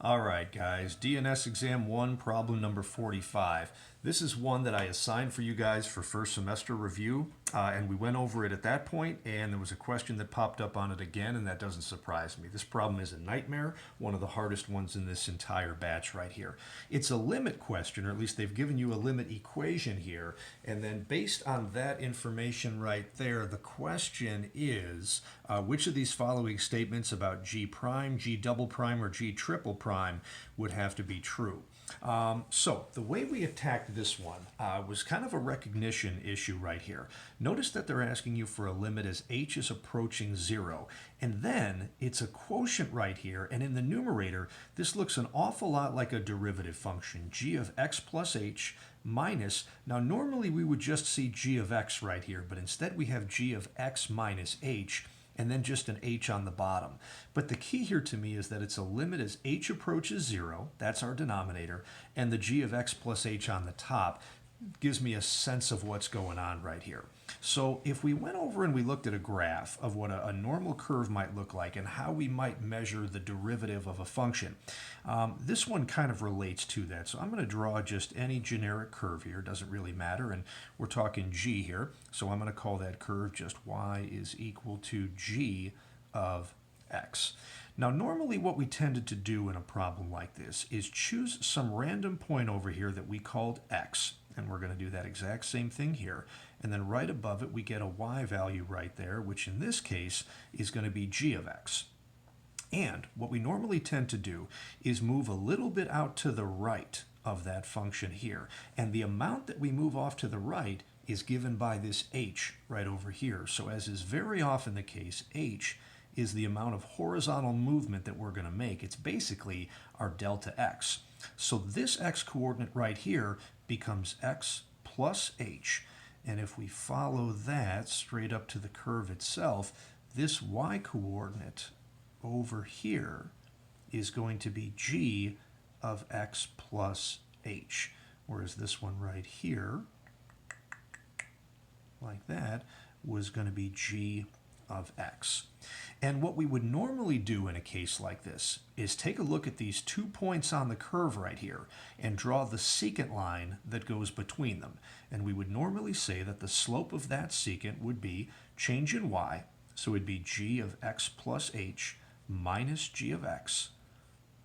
All right, guys, DNS Exam 1, problem number 45. This is one that I assigned for you guys for first semester review, and we went over it at that point, and there was a question that popped up on it again, and that doesn't surprise me. This problem is a nightmare, one of the hardest ones in this entire batch right here. It's a limit question, or at least they've given you a limit equation here, and then based on that information right there, the question is, which of these following statements about G prime, G double prime, or G triple prime would have to be true? So the way we attacked this one was kind of a recognition issue right here. Notice that they're asking you for a limit as h is approaching 0. And then it's a quotient right here. And in the numerator, this looks an awful lot like a derivative function, g of x plus h minus, now normally we would just see g of x right here, but instead we have g of x minus h, and then just an h on the bottom. But the key here to me is that it's a limit as h approaches 0, that's our denominator, and the g of x plus h on the top gives me a sense of what's going on right here. So if we went over and we looked at a graph of what a normal curve might look like and how we might measure the derivative of a function, this one kind of relates to that. So I'm going to draw just any generic curve here, doesn't really matter, and we're talking g here, so I'm going to call that curve just y is equal to g of x. Now normally what we tended to do in a problem like this is choose some random point over here that we called x, and we're going to do that exact same thing here, and then right above it we get a y value right there, which in this case is going to be g of x. And what we normally tend to do is move a little bit out to the right of that function here, and the amount that we move off to the right is given by this h right over here. So as is very often the case, h is the amount of horizontal movement that we're going to make. It's basically our delta x. So this x coordinate right here becomes x plus h. And if we follow that straight up to the curve itself, this y coordinate over here is going to be g of x plus h. Whereas this one right here, like that, was going to be g of x. And what we would normally do in a case like this is take a look at these 2 points on the curve right here and draw the secant line that goes between them. And we would normally say that the slope of that secant would be change in y, so it would be g of x plus h minus g of x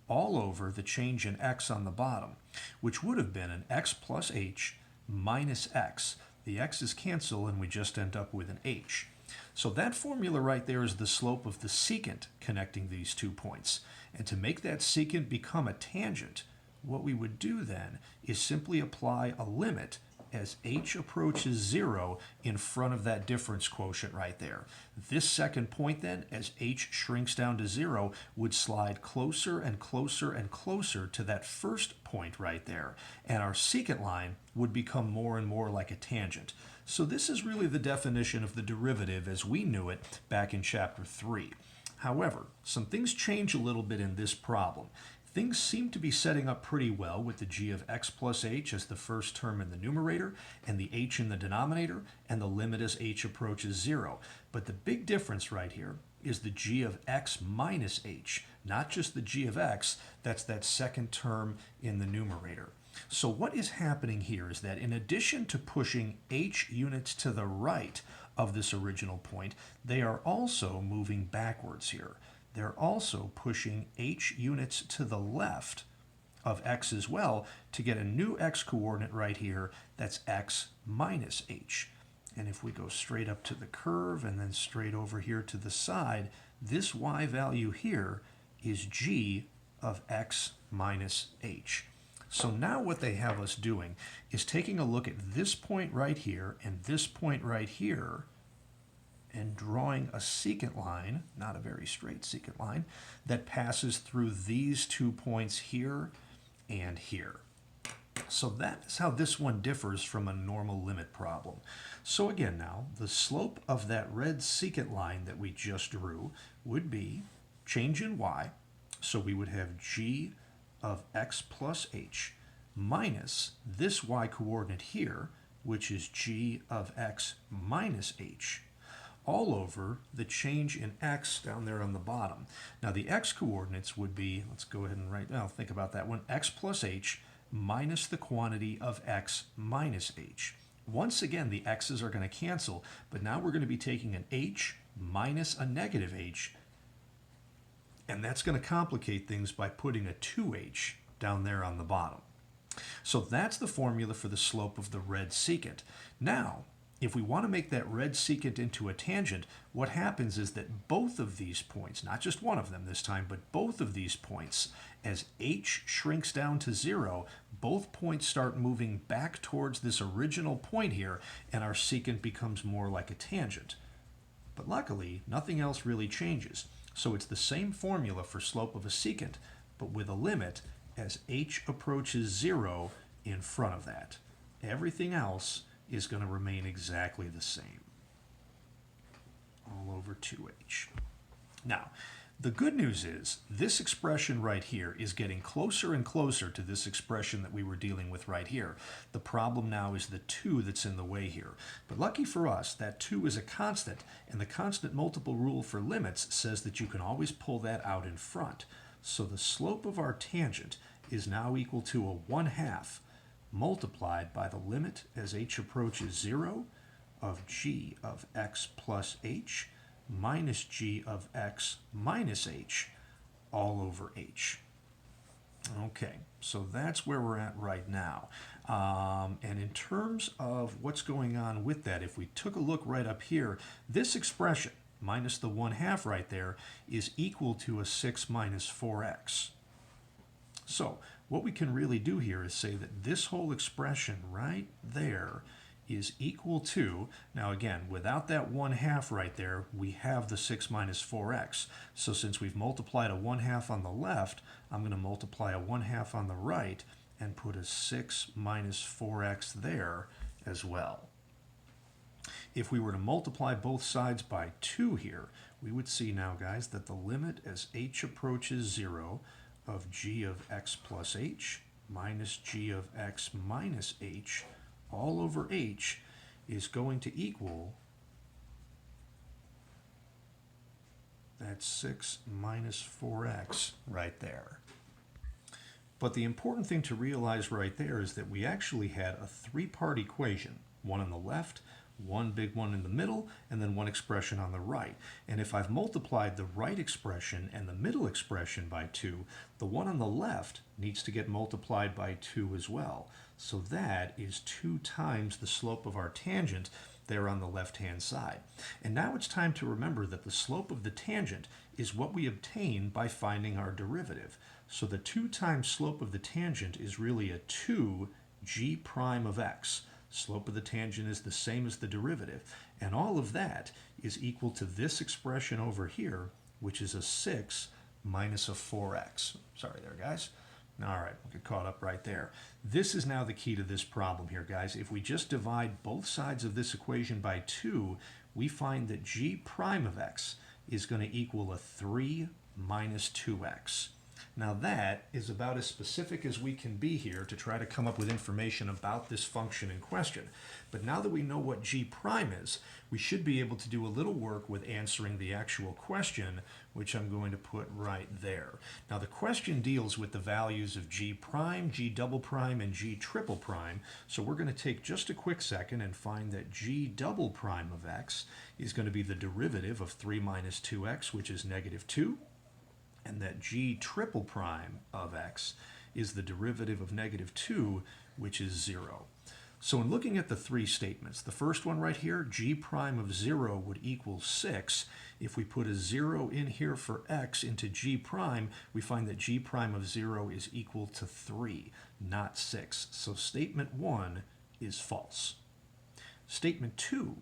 all over the change in x on the bottom, which would have been an x plus h minus x. The x's cancel and we just end up with an h. So that formula right there is the slope of the secant connecting these 2 points. And to make that secant become a tangent, what we would do then is simply apply a limit as h approaches 0 in front of that difference quotient right there. This second point then, as h shrinks down to 0, would slide closer and closer and closer to that first point right there. And our secant line would become more and more like a tangent. So this is really the definition of the derivative as we knew it back in chapter 3. However, some things change a little bit in this problem. Things seem to be setting up pretty well with the g of x plus h as the first term in the numerator and the h in the denominator and the limit as h approaches 0. But the big difference right here is the g of x minus h, not just the g of x, that's that second term in the numerator. So what is happening here is that in addition to pushing h units to the right of this original point, they are also moving backwards here. They're also pushing h units to the left of x as well to get a new x coordinate right here that's x minus h. And if we go straight up to the curve and then straight over here to the side, this y value here is g of x minus h. So now what they have us doing is taking a look at this point right here and this point right here and drawing a secant line, not a very straight secant line, that passes through these 2 points here and here. So that's how this one differs from a normal limit problem. So again now, the slope of that red secant line that we just drew would be change in y, so we would have g of x plus h minus this y coordinate here, which is g of x minus h, all over the change in x down there on the bottom. Now the x coordinates would be, let's go ahead and write, now think about that one, x plus h minus the quantity of x minus h. Once again, the x's are going to cancel, but now we're going to be taking an h minus a negative h, and that's going to complicate things by putting a 2h down there on the bottom. So that's the formula for the slope of the red secant. Now, if we want to make that red secant into a tangent, what happens is that both of these points, not just one of them this time, but both of these points, as h shrinks down to 0, both points start moving back towards this original point here, and our secant becomes more like a tangent. But luckily, nothing else really changes. So it's the same formula for slope of a secant, but with a limit as h approaches 0 in front of that. Everything else is going to remain exactly the same. All over 2h. Now, the good news is this expression right here is getting closer and closer to this expression that we were dealing with right here. The problem now is the 2 that's in the way here. But lucky for us, that 2 is a constant, and the constant multiple rule for limits says that you can always pull that out in front. So the slope of our tangent is now equal to a 1/2 multiplied by the limit as h approaches 0 of g of x plus h minus g of x minus h all over h. Okay, so that's where we're at right now. And in terms of what's going on with that, if we took a look right up here, this expression, minus the 1/2 right there, is equal to a 6 minus 4x. So what we can really do here is say that this whole expression right there is equal to, now again, without that 1/2 right there, we have the 6 minus 4x. So since we've multiplied a 1/2 on the left, I'm going to multiply a 1/2 on the right and put a 6 minus 4x there as well. If we were to multiply both sides by 2 here, we would see now, guys, that the limit as h approaches 0 of g of x plus h minus g of x minus h all over h is going to equal that 6 minus 4x right there. But the important thing to realize right there is that we actually had a 3-part equation, one on the left, one big one in the middle, and then one expression on the right. And if I've multiplied the right expression and the middle expression by 2, the one on the left needs to get multiplied by 2 as well. So that is 2 times the slope of our tangent there on the left-hand side. And now it's time to remember that the slope of the tangent is what we obtain by finding our derivative. So the 2 times slope of the tangent is really a 2g prime of x. Slope of the tangent is the same as the derivative. And all of that is equal to this expression over here, which is a 6 minus a 4x. Sorry there, guys. All right, we'll get caught up right there. This is now the key to this problem here, guys. If we just divide both sides of this equation by 2, we find that g prime of x is going to equal a 3 minus 2x. Now that is about as specific as we can be here to try to come up with information about this function in question. But now that we know what g prime is, we should be able to do a little work with answering the actual question, which I'm going to put right there. Now the question deals with the values of g prime, g double prime, and g triple prime. So we're going to take just a quick second and find that g double prime of x is going to be the derivative of 3 minus 2x, which is negative 2. And that g triple prime of x is the derivative of negative 2, which is 0. So in looking at the 3 statements, the first one right here, g prime of 0 would equal 6. If we put a 0 in here for x into g prime, we find that g prime of 0 is equal to 3, not 6. So statement 1 is false. Statement 2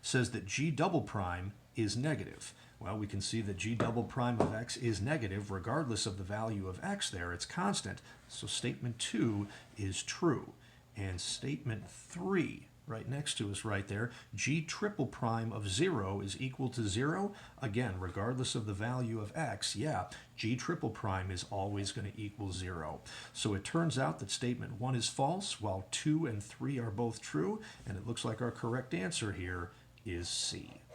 says that g double prime is negative. Well, we can see that g double prime of x is negative regardless of the value of x there. It's constant. So statement 2 is true. And statement 3, right next to us right there, g triple prime of 0 is equal to 0. Again, regardless of the value of x, yeah, g triple prime is always going to equal 0. So it turns out that statement 1 is false, while 2 and 3 are both true. And it looks like our correct answer here is C.